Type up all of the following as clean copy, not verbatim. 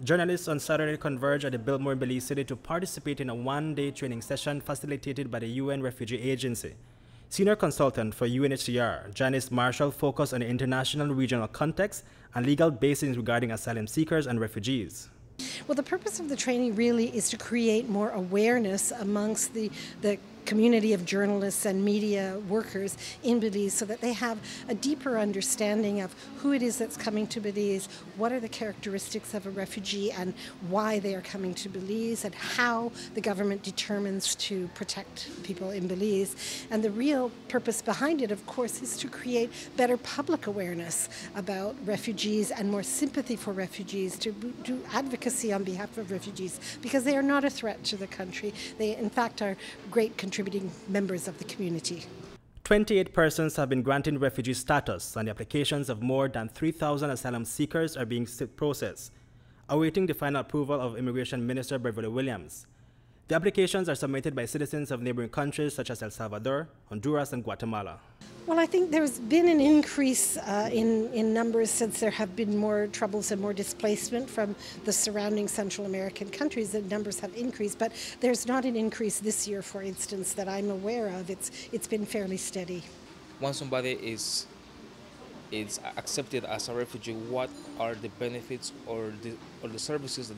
Journalists on Saturday converged at the Biltmore in Belize City to participate in a one-day training session facilitated by the UN Refugee Agency. Senior consultant for UNHCR, Janice Marshall, focused on the international and regional context and legal basis regarding asylum seekers and refugees. Well, the purpose of the training really is to create more awareness amongst the community of journalists and media workers in Belize so that they have a deeper understanding of who it is that's coming to Belize, what are the characteristics of a refugee and why they are coming to Belize, and how the government determines to protect people in Belize. And the real purpose behind it, of course, is to create better public awareness about refugees and more sympathy for refugees, to do advocacy on behalf of refugees, because they are not a threat to the country. They, in fact, are great contributors members of the community. 28 persons have been granted refugee status, and the applications of more than 3,000 asylum seekers are being processed, awaiting the final approval of Immigration Minister Beverly Williams. The applications are submitted by citizens of neighboring countries such as El Salvador, Honduras, and Guatemala. Well, I think there's been an increase in numbers since there have been more troubles and more displacement from the surrounding Central American countries. The numbers have increased, but there's not an increase this year, for instance, that I'm aware of. It's been fairly steady. Once somebody is accepted as a refugee, what are the benefits or the services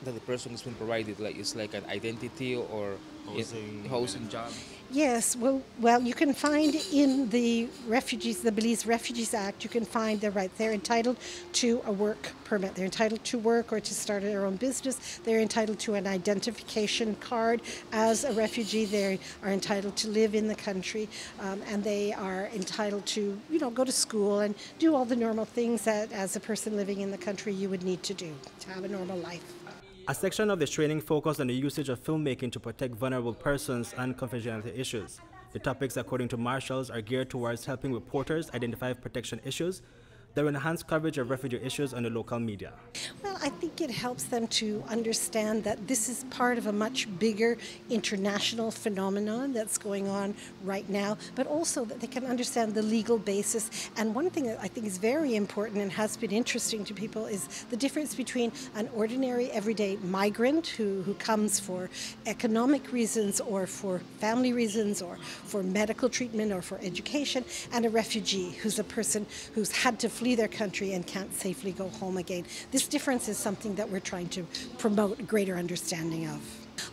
that the person is being provided? Like, it's like an identity or housing job? Yes, well, you can find in the Belize Refugees Act, you can find their right. They're entitled to a work permit. They're entitled to work or to start their own business. They're entitled to an identification card as a refugee. They are entitled to live in the country, and they are entitled to, go to school and do all the normal things that, as a person living in the country, you would need to do to have a normal life. A section of this training focused on the usage of filmmaking to protect vulnerable persons and confidentiality issues. The topics, according to Marshall, are geared towards helping reporters identify protection issues that will enhance coverage of refugee issues on the local media. Well, I think it helps them to understand that this is part of a much bigger international phenomenon that's going on right now, but also that they can understand the legal basis. And one thing that I think is very important and has been interesting to people is the difference between an ordinary, everyday migrant who comes for economic reasons or for family reasons or for medical treatment or for education, and a refugee who's a person who's had to flee their country and can't safely go home again. This difference is something that we're trying to promote a greater understanding of.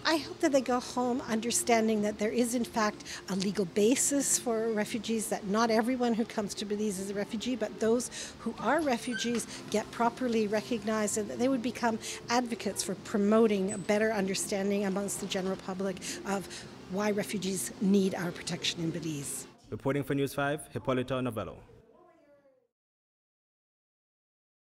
I hope that they go home understanding that there is in fact a legal basis for refugees, that not everyone who comes to Belize is a refugee, but those who are refugees get properly recognized, and that they would become advocates for promoting a better understanding amongst the general public of why refugees need our protection in Belize. Reporting for News 5, Hipolito Novelo.